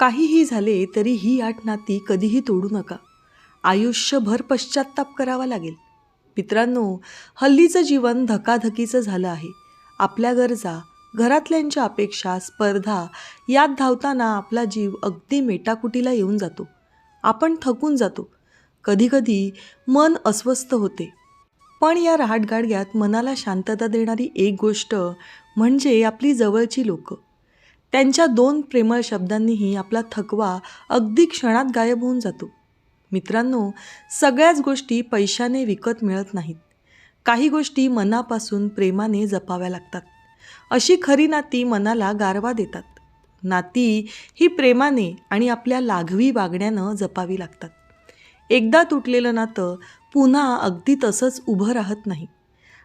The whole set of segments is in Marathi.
काहीही झाले तरी ही आठ नाती कधीही तोडू नका. आयुष्यभर पश्चात्ताप करावा लागेल. मित्रांनो, हल्लीचं जीवन धकाधकीचं झालं आहे. आपल्या गरजा, घरातल्यांच्या अपेक्षा, स्पर्धा यात धावताना आपला जीव अगदी मेटाकुटीला येऊन जातो. आपण थकून जातो. कधीकधी मन अस्वस्थ होते. पण या रहाटगाडग्यात मनाला शांतता देणारी एक गोष्ट म्हणजे आपली जवळची लोकं. त्यांच्या दोन प्रेमळ शब्दांनीही आपला थकवा अगदी क्षणात गायब होऊन जातो. मित्रांनो, सगळ्याच गोष्टी पैशाने विकत मिळत नाहीत. काही गोष्टी मनापासून प्रेमाने जपाव्या लागतात. अशी खरी नाती मनाला गारवा देतात. नाती ही प्रेमाने आणि आपल्या लाघवी वागण्यानं जपावी लागतात. एकदा तुटलेलं नातं पुन्हा अगदी तसंच उभं राहत नाही.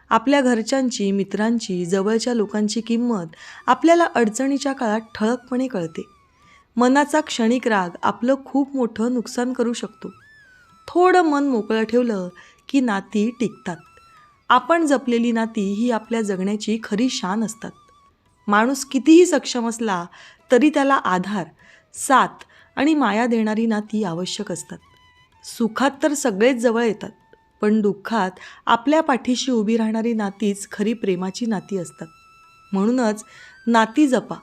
आपल्या घरच्यांची, मित्रांची, जवळच्या लोकांची किंमत आपल्याला अडचणीच्या काळात ठळकपणे कळते. मनाचा क्षणिक राग आपलं खूप मोठं नुकसान करू शकतो. थोडं मन मोकळं ठेवलं की नाती टिकतात. आपण जपलेली नाती ही आपल्या जगण्याची खरी शान असतात. माणूस कितीही सक्षम असला तरी त्याला आधार, साथ आणि माया देणारी नाती आवश्यक असतात. सुखात तर सगळेच जवळ येतात, पण दुःखात आपल्या पाठीशी उभी राहणारी नातीच खरी प्रेमाची नाती असतात. म्हणूनच नाती जपा,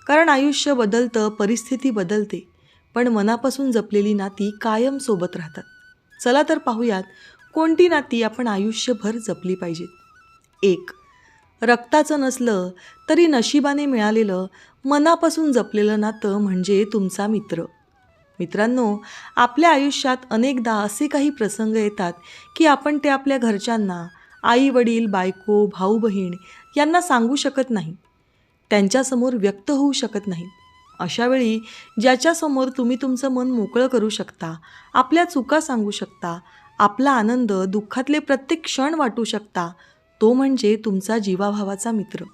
कारण आयुष्य बदलतं, परिस्थिती बदलते, पण मनापासून जपलेली नाती कायम सोबत राहतात. चला तर पाहूयात कोणती नाती आपण आयुष्यभर जपली पाहिजेत. 1. रक्ताचं नसलं तरी नशिबाने मिळालेलं मनापासून जपलेलं नातं म्हणजे तुमचा मित्र. मित्रांनो, आपल्या आयुष्यात अनेकदा असे काही प्रसंग येतात की आपण ते आपल्या घरच्यांना, आई वडील, बायको, भाऊ बहीण यांना सांगू शकत नाही. त्यांच्यासमोर व्यक्त होऊ शकत नाही. अशावेळी ज्याच्यासमोर तुम्ही तुमचं मन मोकळं करू शकता, आपल्या चुका सांगू शकता, आपला आनंद, दुःखातले प्रत्येक क्षण वाटू शकता, तो म्हणजे तुमचा जीवाभावाचा मित्र.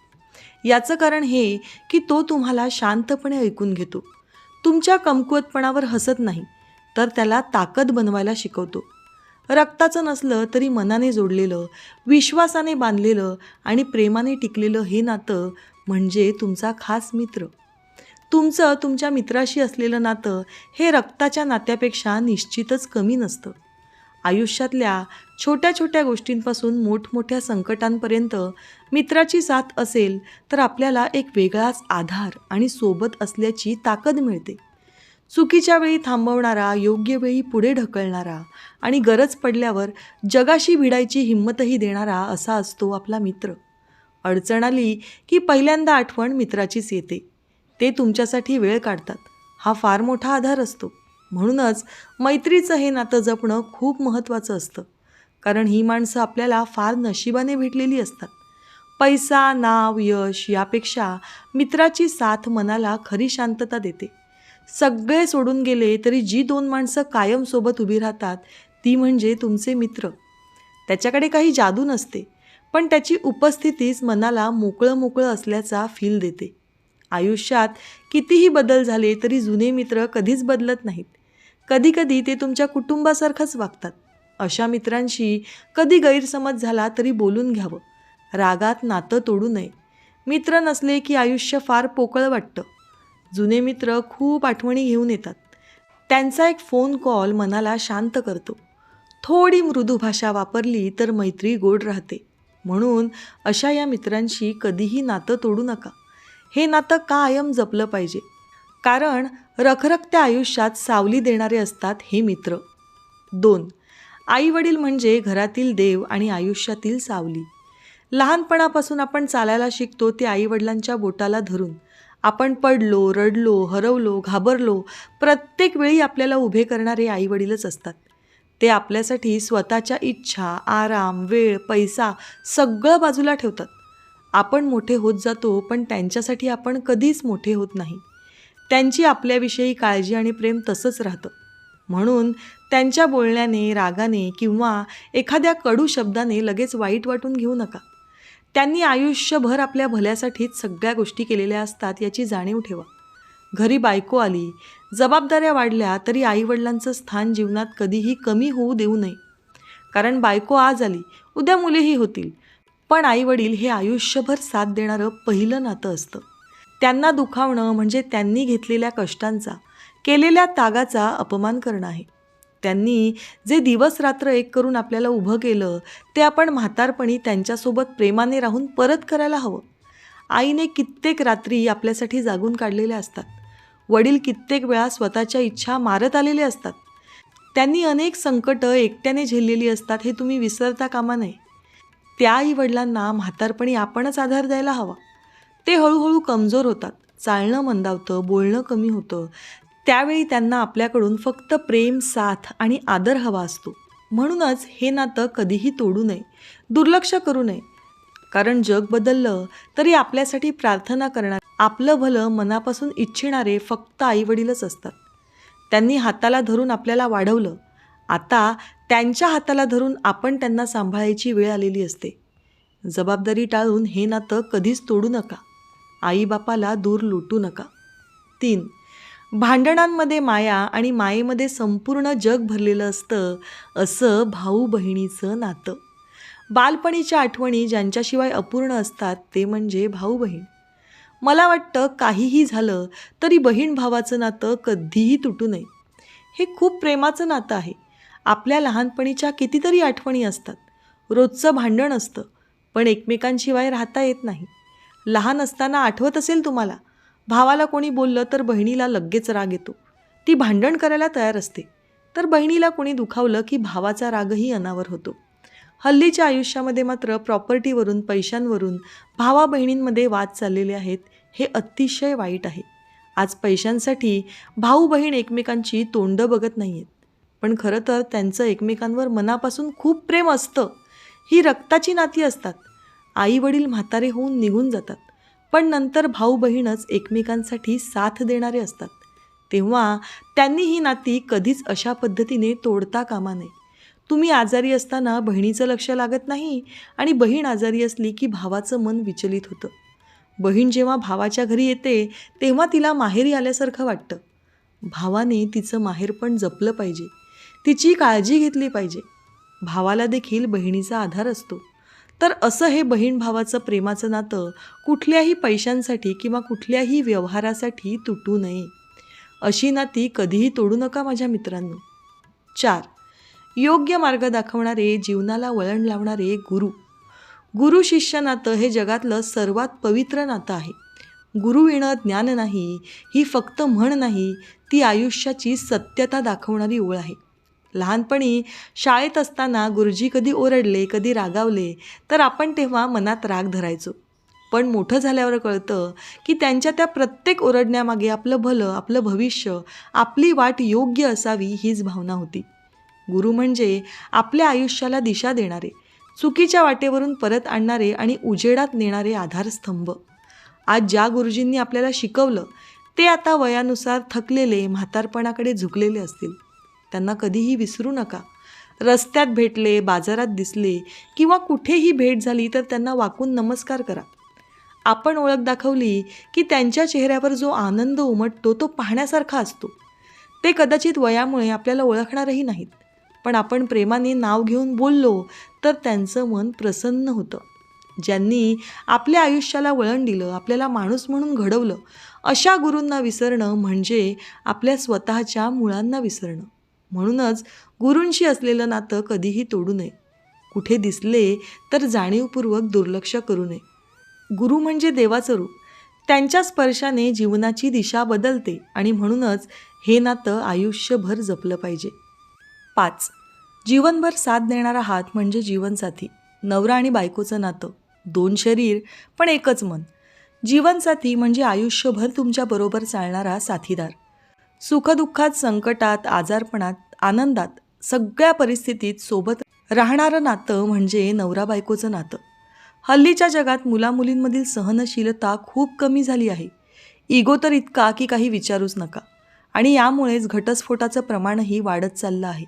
याचं कारण हे की तो तुम्हाला शांतपणे ऐकून घेतो. तुमच्या कमकुवतपणावर हसत नाही, तर त्याला ताकद बनवायला शिकवतो. रक्ताचं नसलं तरी मनाने जोडलेलं, विश्वासाने बांधलेलं आणि प्रेमाने टिकलेलं हे नातं म्हणजे तुमचा खास मित्र. तुमचं तुमच्या मित्राशी असलेलं नातं हे रक्ताच्या नात्यापेक्षा निश्चितच कमी नसतं. आयुष्यातल्या छोट्या छोट्या गोष्टींपासून मोठमोठ्या संकटांपर्यंत मित्राची साथ असेल तर आपल्याला एक वेगळाच आधार आणि सोबत असल्याची ताकद मिळते. चुकीच्या वेळी थांबवणारा, योग्य वेळी पुढे ढकलणारा आणि गरज पडल्यावर जगाशी भिडायची हिंमतही देणारा असा असतो आपला मित्र. अडचण आली की पहिल्यांदा आठवण मित्राचीच येते. ते तुमच्यासाठी वेळ काढतात. हा फार मोठा आधार असतो. म्हणूनच मैत्रीचं हे नातं जपणं खूप महत्त्वाचं असतं, कारण ही माणसं आपल्याला फार नशिबाने भेटलेली असतात. पैसा, नाव, यश यापेक्षा मित्राची साथ मनाला खरी शांतता देते. सगळे सोडून गेले तरी जी दोन माणसं कायम सोबत उभी राहतात ती म्हणजे तुमचे मित्र. त्याच्याकडे काही जादू नसते, पण त्याची उपस्थितीच मनाला मोकळं मोकळं असल्याचा फील देते. आयुष्यात कितीही बदल झाले तरी जुने मित्र कधीच बदलत नाहीत. कधीकधी ते तुमच्या कुटुंबासारखंच वागतात. अशा मित्रांशी कधी गैरसमज झाला तरी बोलून घ्यावं. रागात नातं तोडू नये. मित्र नसले की आयुष्य फार पोकळ वाटतं. जुने मित्र खूप आठवणी घेऊन येतात. त्यांचा एक फोन कॉल मनाला शांत करतो. थोडी मृदू भाषा वापरली तर मैत्री गोड राहते. म्हणून अशा या मित्रांशी कधीही नातं तोडू नका. हे नातं कायम जपलं पाहिजे, कारण रखरखत्या आयुष्यात सावली देणारे असतात हे मित्र. 2. आई वडील म्हणजे घरातील देव आणि आयुष्यातील सावली. लहानपणापासून आपण चालायला शिकतो ते आई वडिलांच्या बोटाला धरून. आपण पडलो, रडलो, हरवलो, घाबरलो, प्रत्येक वेळी आपल्याला उभे करणारे आई वडीलच असतात. ते आपल्यासाठी स्वतःच्या इच्छा, आराम, वेळ, पैसा सगळं बाजूला ठेवतात. आपण मोठे होत जातो, पण त्यांच्यासाठी आपण कधीच मोठे होत नाही. त्यांची आपल्याविषयी काळजी आणि प्रेम तसंच राहतं. म्हणून त्यांच्या बोलण्याने, रागाने किंवा एखाद्या कडू शब्दाने लगेच वाईट वाटून घेऊ नका. त्यांनी आयुष्यभर आपल्या भल्यासाठीच सगळ्या गोष्टी केलेल्या असतात याची जाणीव ठेवा. घरी बायको आली, जबाबदाऱ्या वाढल्या तरी आईवडिलांचं स्थान जीवनात कधीही कमी होऊ देऊ नये. कारण बायको आज आली, उद्या मुलेही होतील, पण आईवडील हे आयुष्यभर साथ देणारं पहिलं नातं असतं. त्यांना दुखावणं म्हणजे त्यांनी घेतलेल्या कष्टांचा, केलेल्या त्यागाचा अपमान करणं आहे. त्यांनी जे दिवस रात्र एक करून आपल्याला उभं केलं ते आपण म्हातारपणी त्यांच्यासोबत प्रेमाने राहून परत करायला हवं. आईने कित्येक रात्री आपल्यासाठी जागून काढलेल्या असतात. वडील कित्येक वेळा स्वतःच्या इच्छा मारत आलेले असतात. त्यांनी अनेक संकटं एकट्याने झेललेली असतात, हे तुम्ही विसरता कामा नये. त्या आई वडिलांना म्हातारपणी आपणच आधार द्यायला हवा. ते हळूहळू कमजोर होतात, चालणं मंदावतं, बोलणं कमी होतं. त्यावेळी त्यांना आपल्याकडून फक्त प्रेम, साथ आणि आदर हवा असतो. म्हणूनच हे नातं कधीही तोडू नये, दुर्लक्ष करू नये. कारण जग बदललं तरी आपल्यासाठी प्रार्थना करणारे, आपलं भलं मनापासून इच्छिणारे फक्त आईवडीलच असतात. त्यांनी हाताला धरून आपल्याला वाढवलं. आता त्यांच्या हाताला धरून आपण त्यांना सांभाळायची वेळ आलेली असते. जबाबदारी टाळून हे नातं कधीच तोडू नका. आईबापाला दूर लुटू नका. 3. भांडणांमध्ये माया आणि मायेमध्ये संपूर्ण जग भरलेलं असतं, असं भाऊ बहिणीचं नातं. बालपणीच्या आठवणी ज्यांच्याशिवाय अपूर्ण असतात ते म्हणजे भाऊ बहीण. मला वाटतं काहीही झालं तरी बहीण भावाचं नातं कधीही तुटू नये. हे खूप प्रेमाचं नातं आहे. आपल्या लहानपणीच्या कितीतरी आठवणी असतात. रोजचं भांडण असतं, पण एकमेकांशिवाय राहता येत नाही. लहान असताना आठवत असेल तुम्हाला, भावाला कोणी बोललं तर बहिणीला लगेच राग येतो. ती भांडण करायला तयार असते. तर बहिणीला कोणी दुखावलं की भावाचा रागही अनावर होतो. हल्लीच्या आयुष्यामध्ये मात्र प्रॉपर्टीवरून, पैशांवरून भावा बहिणींमध्ये वाद चाललेले आहेत. हे अतिशय वाईट आहे. आज पैशांसाठी भाऊ बहीण एकमेकांची तोंडं बघत नाही आहेत, पण खरं तर त्यांचं एकमेकांवर मनापासून खूप प्रेम असतं. ही रक्ताची नाती असतात. आई वडील म्हातारे होऊन निघून जातात, पण नंतर भाऊ बहीणच एकमेकांसाठी साथ देणारे असतात. तेव्हा त्यांनी ही नाती कधीच अशा पद्धतीने तोडता कामा नये. तुम्ही आजारी असताना बहिणीचं लक्ष लागत नाही आणि बहीण आजारी असली की भावाचं मन विचलित होतं. बहीण जेव्हा भावाच्या घरी येते तेव्हा तिला माहेरी आल्यासारखं वाटतं. भावाने तिचं माहेरपण जपलं पाहिजे, तिची काळजी घेतली पाहिजे. भावाला देखील बहिणीचा आधार असतो. तर असं हे बहीण भावाचं प्रेमाचं नातं कुठल्याही पैशांसाठी किंवा कुठल्याही व्यवहारासाठी तुटू नये. अशी नाती कधीही तोडू नका माझ्या मित्रांनो. 4. योग्य मार्ग दाखवणारे, जीवनाला वळण लावणारे गुरु. गुरु शिष्य नातं हे जगातलं सर्वात पवित्र नातं आहे. गुरु येणं ज्ञान नाही, ही फक्त म्हण नाही, ती आयुष्याची सत्यता दाखवणारी ओळ आहे. लहानपणी शाळेत असताना गुरुजी कधी ओरडले, कधी रागावले तर आपण तेव्हा मनात राग धरायचो. पण मोठं झाल्यावर कळतं की त्यांच्या त्या प्रत्येक ओरडण्यामागे आपलं भलं, आपलं भविष्य, आपली वाट योग्य असावी हीच भावना होती. गुरु म्हणजे आपल्या आयुष्याला दिशा देणारे, चुकीच्या वाटेवरून परत आणणारे आणि उजेडात नेणारे आधारस्तंभ. आज ज्या गुरुजींनी आपल्याला शिकवलं ते आता वयानुसार थकलेले, म्हातारपणाकडे झुकलेले असतील. त्यांना कधीही विसरू नका. रस्त्यात भेटले, बाजारात दिसले किंवा कुठेही भेट झाली तर त्यांना वाकून नमस्कार करा. आपण ओळख दाखवली की त्यांच्या चेहऱ्यावर जो आनंद उमटतो तो पाहण्यासारखा असतो. ते कदाचित वयामुळे आपल्याला ओळखणारही नाहीत, पण आपण प्रेमाने नाव घेऊन बोललो तर त्यांचं मन प्रसन्न होतं. ज्यांनी आपल्या आयुष्याला वळण दिलं, आपल्याला माणूस म्हणून घडवलं, अशा गुरूंना विसरणं म्हणजे आपल्या स्वतःच्या मुळांना विसरणं. म्हणूनच गुरूंशी असलेलं नातं कधीही तोडू नये. कुठे दिसले तर जाणीवपूर्वक दुर्लक्ष करू नये. गुरु म्हणजे देवाचं रूप. त्यांच्या स्पर्शाने जीवनाची दिशा बदलते आणि म्हणूनच हे नातं आयुष्यभर जपलं पाहिजे. 5. जीवनभर साथ देणारा हात म्हणजे जीवनसाथी. नवरा आणि बायकोचं नातं, 2 शरीर पण एकच मन. जीवनसाथी म्हणजे आयुष्यभर तुमच्याबरोबर चालणारा साथीदार. सुखदुःखात, संकटात, आजारपणात, आनंदात, सगळ्या परिस्थितीत सोबत राहणारं नातं म्हणजे नवरा बायकोचं नातं. हल्लीच्या जगात मुलामुलींमधील सहनशीलता खूप कमी झाली आहे. इगो तर इतका की काही विचारूच नका. आणि यामुळेच घटस्फोटाचं प्रमाणही वाढत चाललं आहे.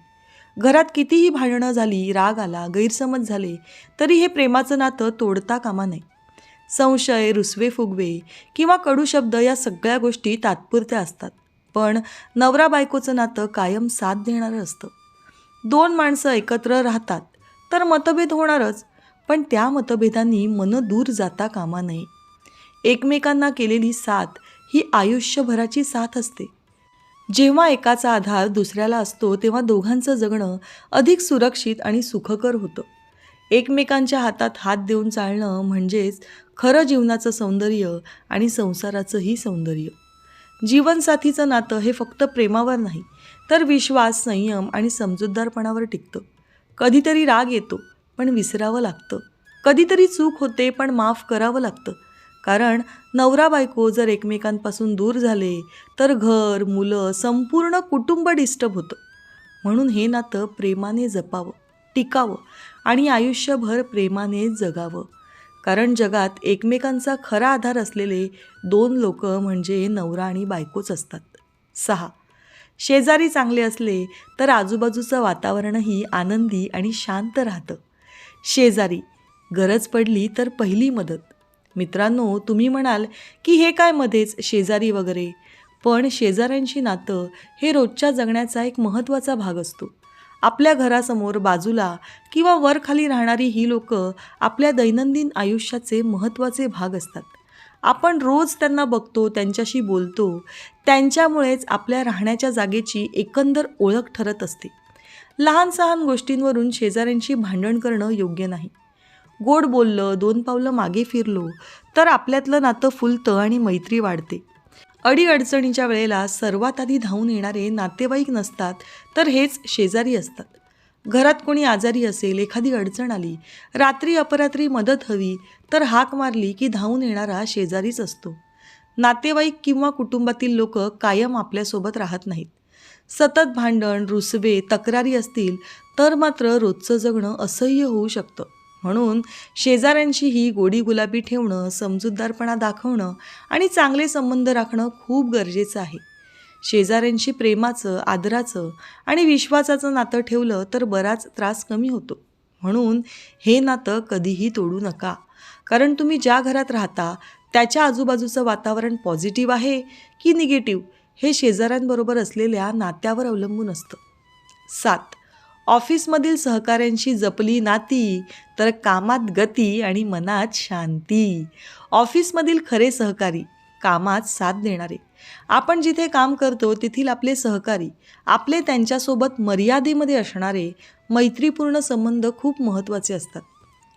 घरात कितीही भांडणं झाली, राग आला, गैरसमज झाले तरी हे प्रेमाचं नातं तोडता कामा नये. संशय, रुसवे-फुगवे किंवा कडू शब्द या सगळ्या गोष्टी तात्पुरत्या असतात, पण नवरा बायकोचं नातं कायम साथ देणारं असतं. 2 माणसं एकत्र राहतात तर मतभेद होणारच, पण त्या मतभेदांनी मनं दूर जाता कामा नये. एकमेकांना केलेली साथ ही आयुष्यभराची साथ असते. जेव्हा एकाचा आधार दुसऱ्याला असतो तेव्हा दोघांचं जगणं अधिक सुरक्षित आणि सुखकर होतं. एकमेकांच्या हातात हात देऊन चालणं म्हणजेच खरं जीवनाचं सौंदर्य आणि संसाराचंही सौंदर्य. जीवनसाथीचं नातं हे फक्त प्रेमावर नाही तर विश्वास, संयम आणि समजूतदारपणावर टिकतं. कधीतरी राग येतो पण विसरावं लागतं. कधीतरी चूक होते पण माफ करावं लागतं. कारण नवरा बायको जर एकमेकांपासून दूर झाले तर घर, मुलं, संपूर्ण कुटुंब डिस्टर्ब होतं. म्हणून हे नातं प्रेमाने जपावं, टिकावं आणि आयुष्यभर प्रेमाने जगावं. कारण जगात एकमेकांचा खरा आधार असलेले दोन लोक म्हणजे नवरा आणि बायकोच असतात. 6. शेजारी चांगले असले तर आजूबाजूचं वातावरणही आनंदी आणि शांत राहतं. शेजारी, गरज पडली तर पहिली मदत. मित्रांनो, तुम्ही म्हणाल की हे काय मध्येच शेजारी वगैरे, पण शेजाऱ्यांशी नातं हे रोजच्या जगण्याचा एक महत्त्वाचा भाग असतो. आपल्या घरासमोर, बाजूला किंवा वर खाली राहणारी ही लोकं आपल्या दैनंदिन आयुष्याचे महत्त्वाचे भाग असतात. आपण रोज त्यांना बघतो, त्यांच्याशी बोलतो. त्यांच्यामुळेच आपल्या राहण्याच्या जागेची एकंदर ओळख ठरत असते. लहान सहान गोष्टींवरून शेजाऱ्यांशी भांडण करणं योग्य नाही. गोड बोललं, 2 पावलं मागे फिरलो तर आपल्यातलं नातं फुलतं आणि मैत्री वाढते. अडीअडचणीच्या वेळेला सर्वात आधी धावून येणारे नातेवाईक नसतात तर हेच शेजारी असतात. घरात कोणी आजारी असेल, एखादी अडचण आली, रात्री अपरात्री मदत हवी तर हाक मारली की धावून येणारा शेजारीच असतो. नातेवाईक किंवा कुटुंबातील लोक कायम आपल्यासोबत राहत नाहीत. सतत भांडण, रुसवे, तक्रारी असतील तर मात्र रोजचं जगणं असह्य होऊ शकतं. म्हणून शेजाऱ्यांशीही गोडी गुलाबी ठेवणं, समजूतदारपणा दाखवणं आणि चांगले संबंध राखणं खूप गरजेचं आहे. शेजाऱ्यांशी प्रेमाचं, आदराचं आणि विश्वासाचं नातं ठेवलं तर बराच त्रास कमी होतो. म्हणून हे नातं कधीही तोडू नका. कारण तुम्ही ज्या घरात राहता त्याच्या आजूबाजूचं वातावरण पॉझिटिव्ह आहे की निगेटिव्ह हे शेजाऱ्यांबरोबर असलेल्या नात्यावर अवलंबून असतं. 7. ऑफिसमधील सहकाऱ्यांशी जपली नाती तर कामात गती आणि मनात शांती. ऑफिसमधील खरे सहकारी, कामात साथ देणारे. आपण जिथे काम करतो तेथील आपले सहकारी, आपले त्यांच्यासोबत मर्यादेमध्ये असणारे मैत्रीपूर्ण संबंध खूप महत्त्वाचे असतात.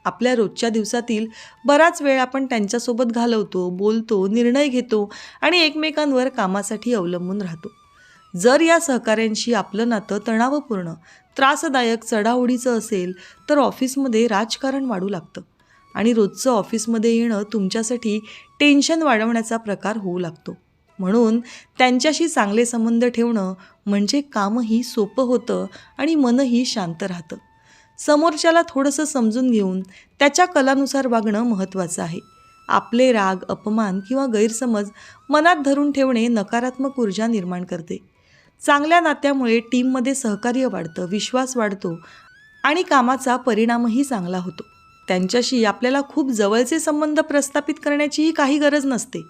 आपल्या रोजच्या दिवसातील बराच वेळ आपण त्यांच्यासोबत घालवतो, बोलतो, निर्णय घेतो आणि एकमेकांवर कामासाठी अवलंबून राहतो. जर या सहकाऱ्यांशी आपलं नातं तणावपूर्ण, त्रासदायक, चढाओढीचं असेल तर ऑफिसमध्ये राजकारण वाढू लागतं आणि रोजचं ऑफिसमध्ये येणं तुमच्यासाठी टेन्शन वाढवण्याचा प्रकार होऊ लागतो. म्हणून त्यांच्याशी चांगले संबंध ठेवणं म्हणजे कामही सोपं होतं आणि मनही शांत राहतं. समोरच्याला थोडंसं समजून घेऊन त्याच्या कलानुसार वागणं महत्त्वाचं आहे. आपले राग, अपमान किंवा गैरसमज मनात धरून ठेवणे नकारात्मक ऊर्जा निर्माण करते. चांगल्या नात्यामुळे टीममध्ये सहकार्य वाढतं, विश्वास वाढतो आणि कामाचा परिणामही चांगला होतो. त्यांच्याशी आपल्याला खूप जवळचे संबंध प्रस्थापित करण्याचीही काही गरज नसते.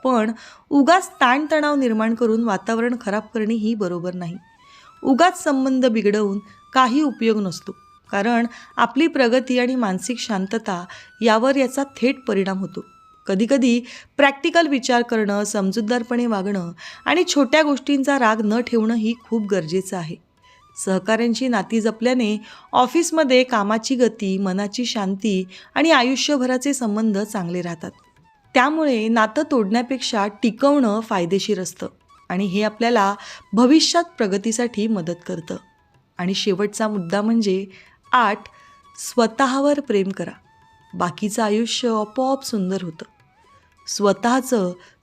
पण उगाच ताणतणाव निर्माण करून वातावरण खराब करणे ही बरोबर नाही. उगाच संबंध बिघडवून काही उपयोग नसतो. कारण आपली प्रगती आणि मानसिक शांतता यावर याचा थेट परिणाम होतो. कधीकधी प्रॅक्टिकल विचार करणं, समजूतदारपणे वागणं आणि छोट्या गोष्टींचा राग न ठेवणं ही खूप गरजेचं आहे. सहकाऱ्यांची नाती जपल्याने ऑफिसमध्ये कामाची गती, मनाची शांती आणि आयुष्यभराचे संबंध चांगले राहतात. त्यामुळे नातं तोडण्यापेक्षा टिकवणं फायदेशीर असतं आणि हे आपल्याला भविष्यात प्रगतीसाठी मदत करतं. आणि शेवटचा मुद्दा म्हणजे 8. स्वतःवर प्रेम करा. बाकीचं आयुष्य आपोआप सुंदर होतं.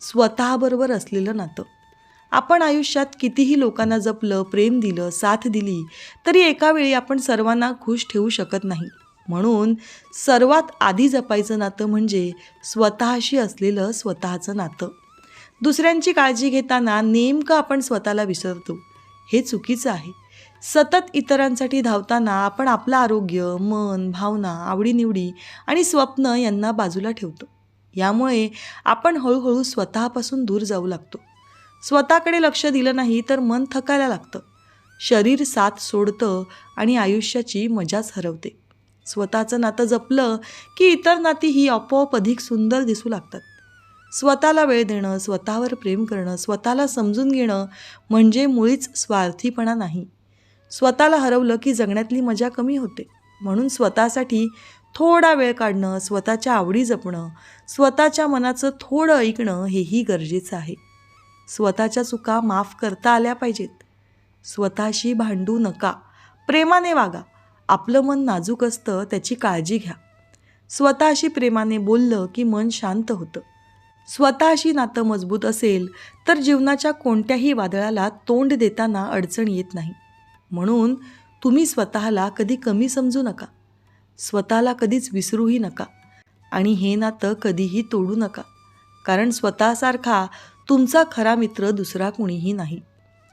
स्वतःबरोबर असलेलं नातं. आपण आयुष्यात कितीही लोकांना जपलं, प्रेम दिलं, साथ दिली तरी एका वेळी आपण सर्वांना खुश ठेवू शकत नाही. म्हणून सर्वात आधी जपायचं नातं म्हणजे स्वतःशी असलेलं स्वतःचं नातं. दुसऱ्यांची काळजी घेताना नेमकं आपण स्वतःला विसरतो. हे चुकीचं आहे. सतत इतरांसाठी धावताना आपण आपलं आरोग्य, मन, भावना, आवडीनिवडी आणि स्वप्न यांना बाजूला ठेवतो. यामुळे आपण हळूहळू स्वतःपासून दूर जाऊ लागतो. स्वतःकडे लक्ष दिलं नाही तर मन थकायला लागतं, शरीर साथ सोडतं आणि आयुष्याची मजाच हरवते. स्वतःचं नातं जपलं की इतर नाती ही आपोआप अधिक सुंदर दिसू लागतात. स्वतःला वेळ देणं, स्वतःवर प्रेम करणं, स्वतःला समजून घेणं म्हणजे मुळीच स्वार्थीपणा नाही. स्वतःला हरवलं की जगण्यातली मजा कमी होते. म्हणून स्वतःसाठी थोडा वेळ काढणं, स्वतःच्या आवडी जपणं, स्वतःच्या मनाचं थोडं ऐकणं हेही गरजेचं आहे. स्वतःच्या चुका माफ करता आल्या पाहिजेत. स्वतःशी भांडू नका, प्रेमाने वागा. आपलं मन नाजूक असतं, त्याची काळजी घ्या. स्वतःशी प्रेमाने बोललं की मन शांत होतं. स्वतःशी नातं मजबूत असेल तर जीवनाच्या कोणत्याही वादळाला तोंड देताना अडचण येत नाही. म्हणून तुम्ही स्वतःला कधी कमी समजू नका, स्वतःला कधीच विसरूही नका आणि हे नातं कधीही तोडू नका. कारण स्वतःसारखा तुमचा खरा मित्र दुसरा कुणीही नाही.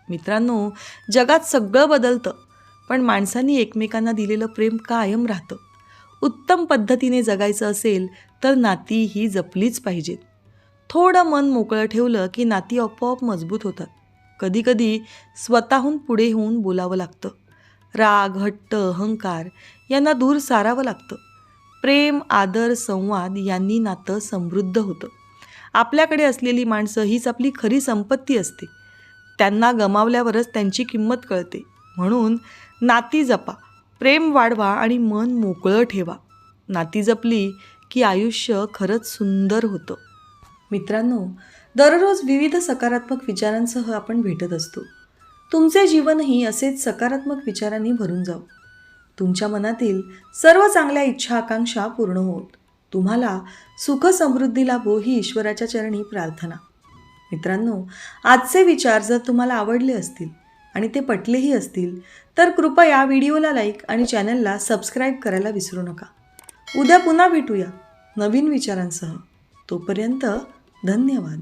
मित्रांनो, जगात सगळं बदलतं, पण माणसांनी एकमेकांना दिलेलं प्रेम कायम राहतं. उत्तम पद्धतीने जगायचं असेल तर नाती ही जपलीच पाहिजेत. थोडं मन मोकळं ठेवलं की नाती आपोआप मजबूत होतात. कधीकधी स्वतःहून पुढे होऊन बोलावं लागतं. राग, हट्ट, अहंकार यांना दूर सारावं लागतं. प्रेम, आदर, संवाद यांनी नातं समृद्ध होतं. आपल्याकडे असलेली माणसं हीच आपली खरी संपत्ती असते. त्यांना गमावल्यावरच त्यांची किंमत कळते. म्हणून नाती जपा, प्रेम वाढवा आणि मन मोकळं ठेवा. नाती जपली की आयुष्य खरंच सुंदर होतं. मित्रांनो, दररोज विविध सकारात्मक विचारांसह आपण भेटत असतो. तुमचे जीवनही असेच सकारात्मक विचारांनी भरून जावो. तुमच्या मनातील सर्व चांगल्या इच्छा आकांक्षा पूर्ण होत. तुम्हाला सुख समृद्धी लाभो ही ईश्वराच्या चरणी प्रार्थना. मित्रांनो, आजचे विचार जर तुम्हाला आवडले असतील आणि ते पटलेही असतील तर कृपया व्हिडिओला लाईक आणि चॅनलला सबस्क्राईब करायला विसरू नका. उद्या पुन्हा भेटूया नवीन विचारांसह. तोपर्यंत धन्यवाद.